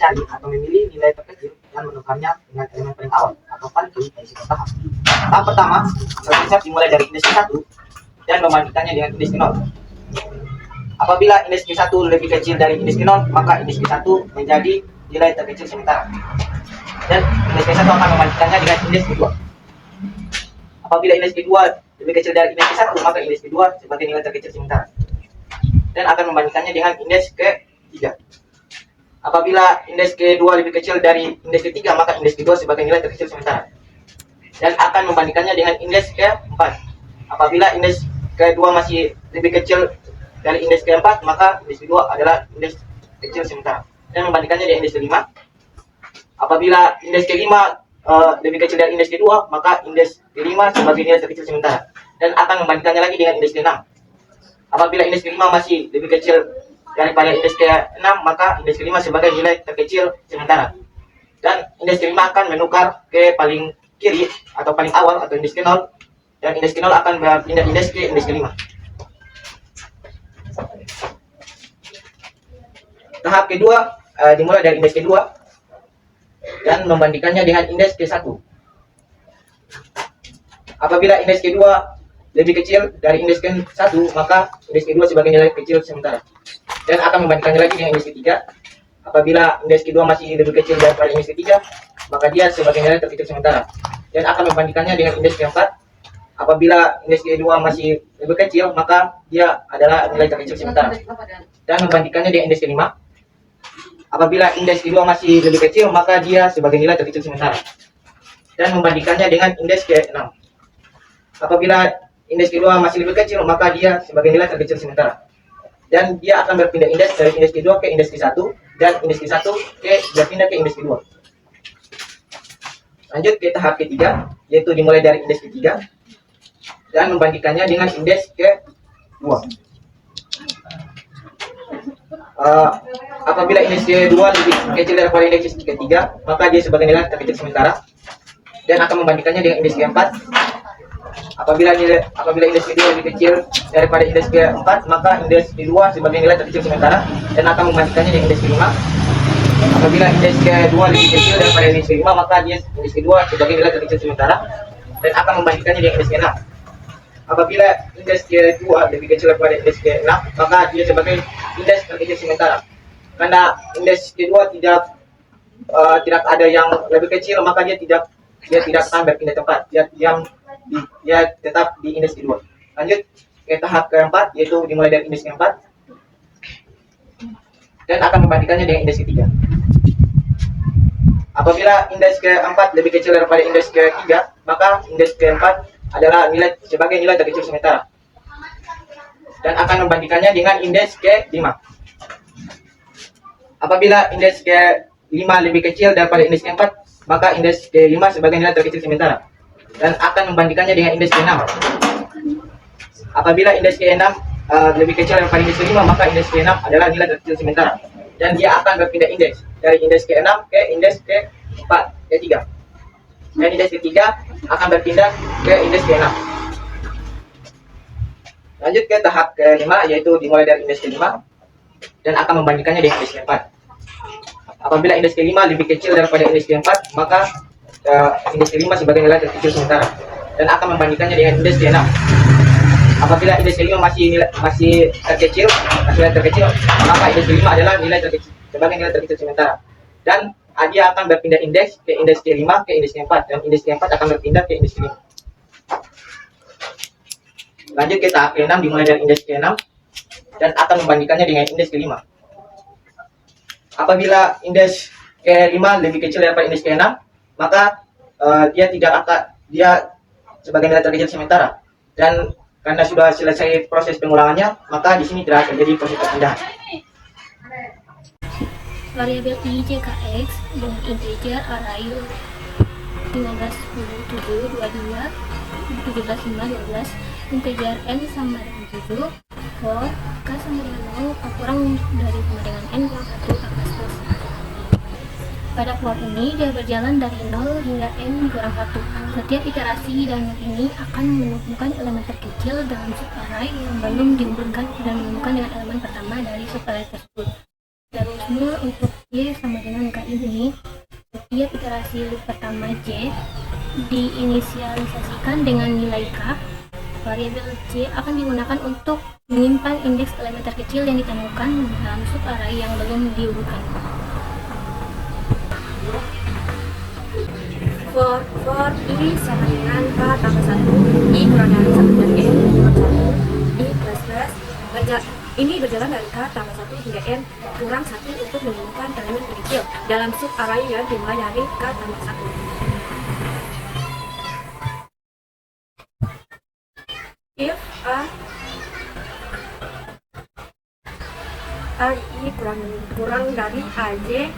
mencari atau memilih nilai terkecil dan menukarnya dengan elemen paling awal atau paling kecil dari sebuah tahap. Tahap pertama, berkecap dimulai dari indeks Q1 dan membandingkannya dengan indeks Q0. Apabila indeks Q1 lebih kecil dari indeks Q0, maka indeks Q1 menjadi nilai terkecil sementara. Dan indeks Q1 akan membandingkannya dengan indeks Q2. Apabila indeks Q2 lebih kecil dari indeks Q1, maka indeks Q2 sebagai nilai terkecil sementara. Dan akan membandingkannya dengan indeks Q3. Apabila indeks Q2 lebih kecil dari indeks Q3, maka indeks Q2 sebagai nilai terkecil sementara. Dan akan membandingkannya dengan indeks Q4. Apabila indeks Q2 masih lebih kecil dari indeks Q4, maka indeks Q2 adalah indeks kecil sementara. Dan membandingkannya dengan indeks Q5. Apabila indeks Q5 lebih kecil dari indeks Q2, maka indeks Q5 sebagai nilai terkecil sementara. Dan akan membandingkannya lagi dengan indeks Q6. Apabila indeks Q5 masih lebih kecil daripada indeks Q6, maka indeks Q5 sebagai nilai terkecil sementara. Dan indeks Q5 akan menukar ke paling kiri atau paling awal atau indeks Q0, dan indeks Q0 akan berpindah indeks ke indeks Q5. Tahap kedua dimulai dari indeks Q2 dan membandingkannya dengan indeks Q1. Apabila indeks Q2 lebih kecil dari indeks Q1, maka indeks Q2 sebagai nilai kecil sementara. Dan akan membandingkannya lagi dengan indeks Q3. Apabila indeks Q2 masih lebih kecil daripada indeks Q3, maka dia sebagai nilai terkecil sementara. Dan akan membandingkannya dengan indeks Q4. Apabila indeks Q2 masih lebih kecil, maka dia adalah nilai terkecil sementara. Dan membandingkannya dengan indeks Q5. Apabila indeks Q2 masih lebih kecil, maka dia sebagai nilai terkecil sementara. Dan membandingkannya dengan indeks Q6. Apabila indeks Q2 masih lebih kecil, maka dia sebagai nilai terkecil sementara. Dan dia akan berpindah indeks dari indeks Q2 ke indeks Q1, dan indeks Q1 berpindah ke indeks Q2. Lanjut ke tahap ketiga, yaitu dimulai dari indeks Q3 dan membandingkannya dengan indeks Q2. Apabila indeks Q2 lebih kecil daripada indeks Q3, maka dia sebagai nilai terkecil sementara. Dan akan membandingkannya dengan indeks Q4. Apabila indeks Q2 lebih kecil daripada indeks Q4, maka indeks Q2 sebagai nilai terkecil sementara. Dan akan membandingkannya dengan indeks Q5. Apabila indeks Q2 lebih kecil daripada indeks Q5, maka dia indeks Q2 sebagai nilai terkecil sementara. Dan akan membandingkannya dengan indeks Q6. Apabila indeks Q2 lebih kecil daripada indeks Q6, maka dia sebagai indeks terkecil sementara. Karena indeks Q2 tidak ada yang lebih kecil, maka dia tidak akan berpindah tempat. Dia tetap di indeks Q2. Lanjut ke tahap keempat, yaitu dimulai dari indeks Q4 dan akan membandingkannya dengan indeks Q3. Apabila indeks Q4 lebih kecil daripada indeks Q3, maka indeks Q4 adalah sebagai nilai terkecil sementara. Dan akan membandingkannya dengan indeks Q5. Apabila indeks Q5 lebih kecil daripada indeks Q4, maka indeks Q5 sebagai nilai terkecil sementara. Dan akan membandingkannya dengan indeks Q6. Apabila indeks Q6 lebih kecil daripada indeks Q5, maka indeks Q6 adalah nilai terkecil sementara. Dan dia akan berpindah indeks dari indeks Q6 ke indeks Q4, Q3. Dan indeks Q3 akan berpindah ke indeks Q6. Lanjut ke tahap kelima, yaitu dimulai dari indeks Q5 dan akan membandingkannya dengan indeks Q4. Apabila indeks Q5 lebih kecil daripada indeks Q4, maka indeks Q5 sebagai nilai terkecil sementara. Dan akan membandingkannya dengan indeks Q6. Apabila indeks Q5 masih terkecil, maka indeks Q5 adalah nilai terkecil sebagai nilai terkecil sementara. Dan dia akan berpindah indeks ke indeks Q5 ke indeks Q4, dan indeks Q4 akan berpindah ke indeks Q5. Lanjut ke tahap Q6 dimulai dari indeks Q6 dan akan membandingkannya dengan indeks Q5. Apabila indeks Q5 lebih kecil daripada indeks Q6, maka dia sebagai nilai terkecil sementara. Dan karena sudah selesai proses pengulangannya, maka di sini tidak terjadi proses perpindahan. Variabel I JKX dengan integer array 15, 10, 7, 22, 17, 5, 12, integer n sama dengan 7, for k sama dengan 0, k kurang dari sama dengan n kurang 1, k plus. Pada for ini dia berjalan dari 0 hingga n kurang 1. Setiap iterasi dan ini akan menemukan elemen terkecil dalam subarray yang belum dihubungkan dan menemukan dengan elemen pertama dari subarray tersebut. Terus Nah, untuk Y sama dengan K ini, setiap iterasi loop pertama J diinisialisasikan dengan nilai K. Variabel J akan digunakan untuk menyimpan indeks elemen terkecil yang ditemukan dalam subarray yang belum diurutkan. For I sama dengan K tambah 1, I kurang dari 1 dan N kurang 1, I plus plus ini berjalan dari K tambah 1 hingga N kurang 1 untuk menemukan elemen terkecil dalam subarray yang dimulai dari K tambah 1. If A I kurang dari AJ,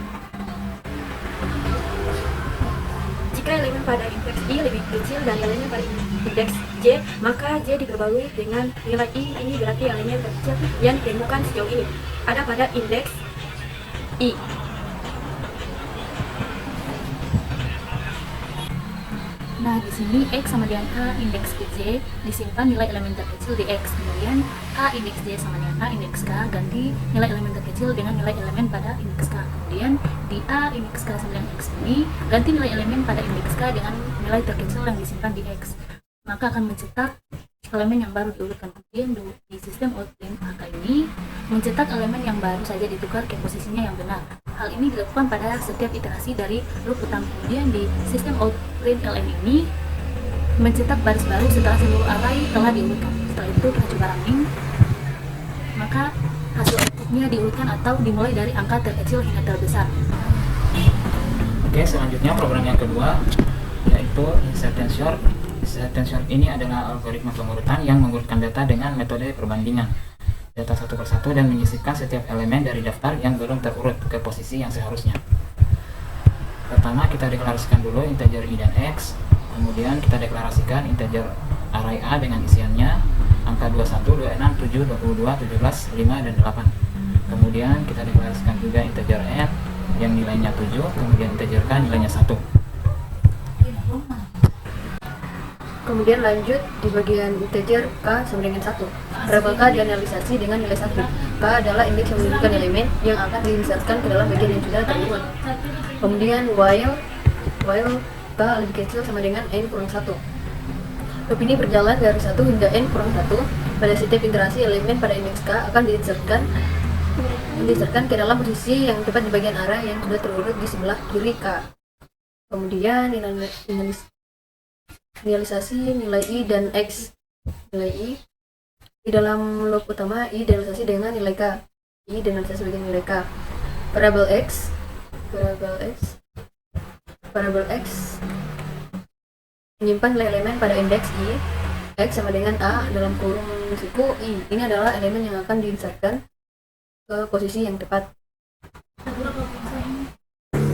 jika elemen pada indeks I lebih kecil dari elemen pada indeks J, maka J diperbarui dengan nilai I. Ini berarti elemen terkecil yang ditemukan sejauh ini ada pada indeks I. Nah, di sini X sama dengan A indeks ke J, disimpan nilai elemen terkecil di X. Kemudian A indeks J sama dengan A indeks K, ganti nilai elemen terkecil dengan nilai elemen pada indeks K. Kemudian di A indeks K sama dengan X ini, ganti nilai elemen pada indeks K dengan nilai terkecil yang disimpan di X. Maka akan mencetak elemen yang baru diurutkan. Kemudian di sistem outprint AK ini, mencetak elemen yang baru saja ditukar ke posisinya yang benar. Hal ini dilakukan pada setiap iterasi dari loop utama. Kemudian di sistem outprint ln ini, mencetak baris baru setelah seluruh array telah diurutkan. Setelah itu kita coba running, maka hasil outputnya diurutkan atau dimulai dari angka terkecil hingga terbesar. Oke, selanjutnya program yang kedua yaitu insert and sort. Insert and sort ini adalah algoritma pengurutan yang mengurutkan data dengan metode perbandingan data satu persatu dan menyisipkan setiap elemen dari daftar yang belum terurut ke posisi yang seharusnya. Pertama, kita deklarasikan dulu integer I dan X, kemudian kita deklarasikan integer array A dengan isiannya angka 21, 26, 7, 22, 17, 5, dan 8. Kemudian kita deklarasikan juga integer N yang nilainya 7, kemudian integer K nilainya 1. Kemudian lanjut di bagian integer K sama dengan 1. Variabel K dianalisasi dengan nilai 1. K adalah indeks yang menunjukkan elemen yang akan diinsertkan ke dalam bagian yang sudah terurut. Kemudian while K lebih kecil sama dengan N kurang 1. Loop ini berjalan dari 1 hingga N kurang 1. Pada setiap iterasi elemen pada indeks K akan diinsertkan ke dalam posisi yang tepat di bagian array yang sudah terurut di sebelah kiri K. Kemudian realisasi nilai I dan X. Nilai I di dalam loop utama, I dianalisasi dengan nilai K. I dianalisasi dengan nilai K. Variabel X menyimpan nilai elemen pada indeks I. X sama dengan A dalam kurung suku I. Ini adalah elemen yang akan diinsertkan ke posisi yang tepat.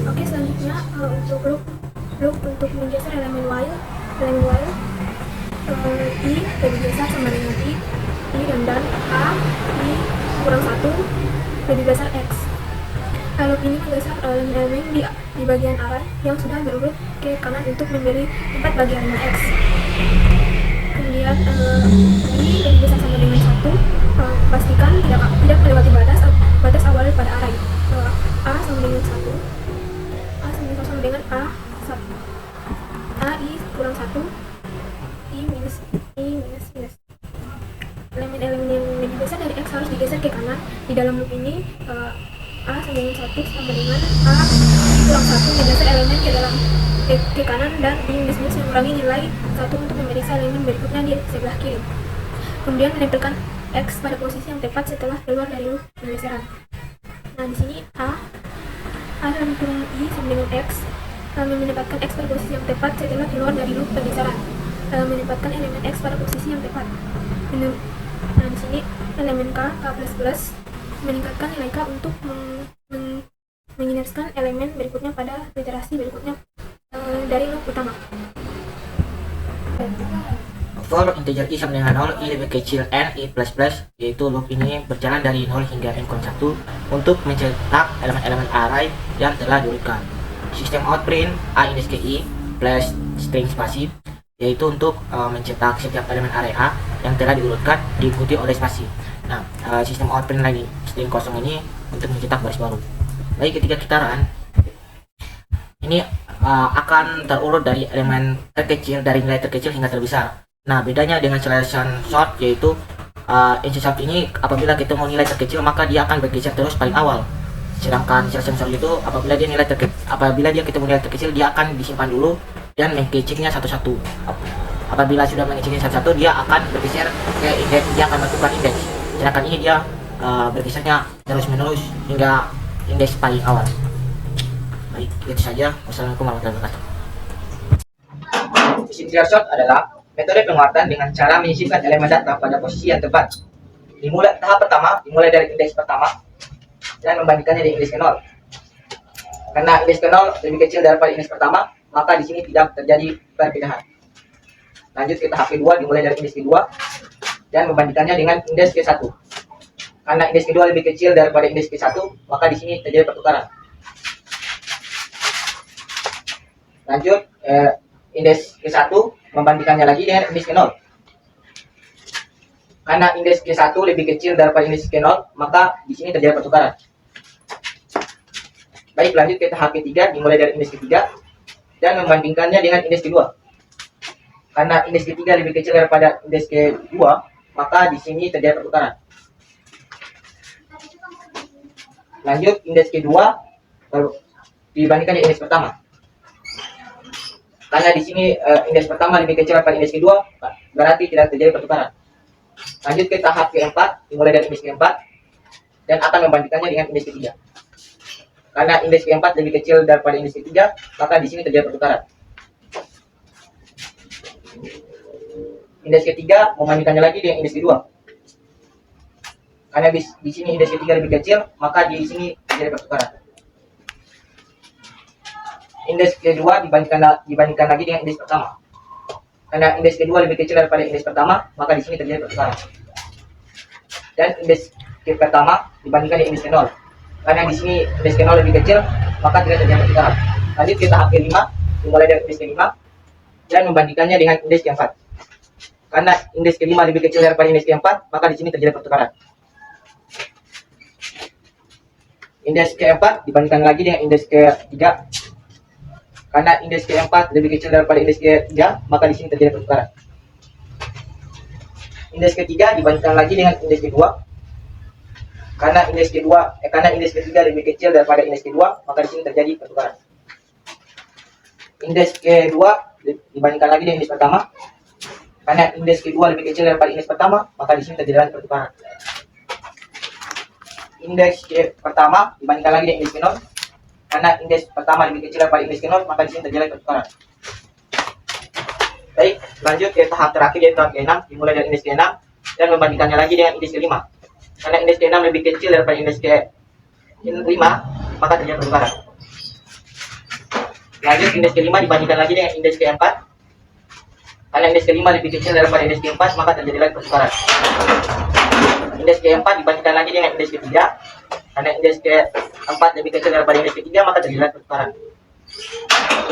Oke, selanjutnya untuk loop untuk menggeser elemen while I lebih besar sama dengan I dan A I kurang 1 lebih besar X. Loop ini menggeser elemen di bagian array yang sudah berurut ke kanan untuk memberi tempat bagi elemen X. Kemudian I lebih besar sama dengan 1, pastikan tidak melewati batas awal pada array. A sama dengan 1, A sama dengan A I kurang 1, I minus. Elemen-elemen yang lebih besar dari X harus digeser ke kanan. Di dalam loop ini, A sama dengan 1 sama dengan A kurang 1 menggeser elemen ke kanan dan I minus mengurangi nilai 1 untuk memeriksa elemen berikutnya di sebelah kiri. Kemudian menempelkan X pada posisi yang tepat setelah keluar dari loop penggeseran. Nah, di sini A dalam kurung I sama dengan X menempatkan X pada posisi yang tepat setelah keluar dari loop penggeseran. Menempatkan elemen X pada posisi yang tepat. Nah, di sini elemen K meningkatkan nilai K untuk menginersikan elemen berikutnya pada iterasi berikutnya dari loop utama. For integer I sama dengan 0, I lebih kecil N, I plus plus, yaitu loop ini berjalan dari 0 hingga N kurang 1 untuk mencetak elemen-elemen array yang telah diurutkan. Sistem outprint A indeks ke I plus string spasi, yaitu untuk mencetak setiap elemen array A yang telah diurutkan diikuti oleh spasi. Nah, sistem outprint lagi string kosong ini untuk mencetak baris baru. Baik, ketika kitaran ini akan terurut dari elemen terkecil, dari nilai terkecil hingga terbesar. Nah, bedanya dengan selection sort yaitu insertion sort ini apabila kita mau nilai terkecil maka dia akan bergeser terus paling awal. Sedangkan selection sort itu apabila dia ketemu nilai terkecil dia akan disimpan dulu dan mengeceknya satu-satu. Apabila sudah mengeceknya satu-satu dia akan bergeser ke indeks, dia akan menentukan indeks. Sedangkan ini dia bergesernya terus-menerus hingga indeks paling awal. Baik, itu saja. Wassalamualaikum warahmatullahi wabarakatuh. Insertion sort adalah metode penguatan dengan cara menyisipkan elemen data pada posisi yang tepat. Tahap pertama dimulai dari indeks pertama dan membandingkannya dengan indeks ke-0. Karena indeks ke-0 lebih kecil daripada indeks pertama, maka di sini tidak terjadi perbedaan. Lanjut ke tahap kedua dimulai dari indeks kedua dan membandingkannya dengan indeks ke-1. Karena indeks kedua lebih kecil daripada indeks ke-1, maka di sini terjadi pertukaran. Lanjut indeks ke-1 membandingkannya lagi dengan indeks ke-0. Karena indeks ke-1 lebih kecil daripada indeks ke-0, maka di sini terjadi pertukaran. Baik, lanjut ke tahap ketiga dimulai dari indeks ketiga dan membandingkannya dengan indeks kedua. Karena indeks ketiga lebih kecil daripada indeks kedua, maka di sini terjadi pertukaran. Lanjut indeks kedua dibandingkan dengan indeks pertama. Karena di sini indeks pertama lebih kecil daripada indeks kedua, berarti tidak terjadi pertukaran. Lanjut ke tahap keempat dimulai dari indeks keempat dan akan membandingkannya dengan indeks ketiga. Karena indeks keempat lebih kecil daripada indeks ketiga, maka di sini terjadi pertukaran. Indeks ketiga membandingkannya lagi dengan indeks kedua. Karena di sini indeks ketiga lebih kecil, maka di sini terjadi pertukaran. Indeks kedua dibandingkan lagi dengan indeks pertama. Karena indeks kedua lebih kecil daripada indeks pertama, maka di sini terjadi pertukaran. Dan indeks pertama dibandingkan dengan indeks ke-0. Karena di sini indeks ke-0 lebih kecil, maka tidak terjadi pertukaran. Lanjut ke tahap kelima, dimulai dari indeks kelima dan membandingkannya dengan indeks keempat. Karena indeks kelima lebih kecil daripada indeks keempat, maka di sini terjadi pertukaran. Indeks keempat dibandingkan lagi dengan indeks ketiga. Karena indeks keempat lebih kecil daripada indeks ketiga, maka di sini terjadi pertukaran. Indeks ketiga dibandingkan lagi dengan indeks kedua. Karena indeks ketiga lebih kecil daripada indeks kedua, maka di sini terjadi pertukaran. Indeks kedua dibandingkan lagi dengan indeks pertama. Karena indeks kedua lebih kecil daripada indeks pertama, maka di sini terjadi pertukaran. Indeks pertama dibandingkan lagi dengan indeks ke-0. Karena indeks pertama lebih kecil daripada indeks ke-0, maka di sini terjadi pertukaran. Baik, lanjut ke tahap terakhir yaitu tahap ke-6 dimulai dari indeks ke-6 dan membandingkannya lagi dengan indeks ke-5. Karena indeks ke-6 lebih kecil daripada indeks ke-5, maka terjadi pertukaran. Lanjut indeks ke-5 dibandingkan lagi dengan indeks ke-4. Karena indeks ke-5 lebih kecil daripada indeks ke-4, maka terjadi lagi pertukaran. Indeks ke-4 dibandingkan lagi dengan indeks ke-3. Karena indeks ke-4 lebih kecil daripada indeks ke-3, maka terjadi lagi pertukaran.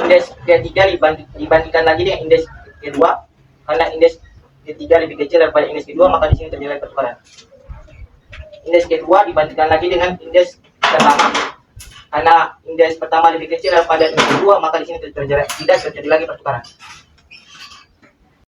Indeks ke-3 dibandingkan lagi dengan indeks ke-2. Karena indeks ke-3 lebih kecil daripada indeks ke-2, maka di sini terjadi lagi pertukaran. Indeks ke-2 dibandingkan lagi dengan indeks pertama. Karena indeks pertama lebih kecil daripada indeks ke-2, maka di sini tidak terjadi lagi pertukaran.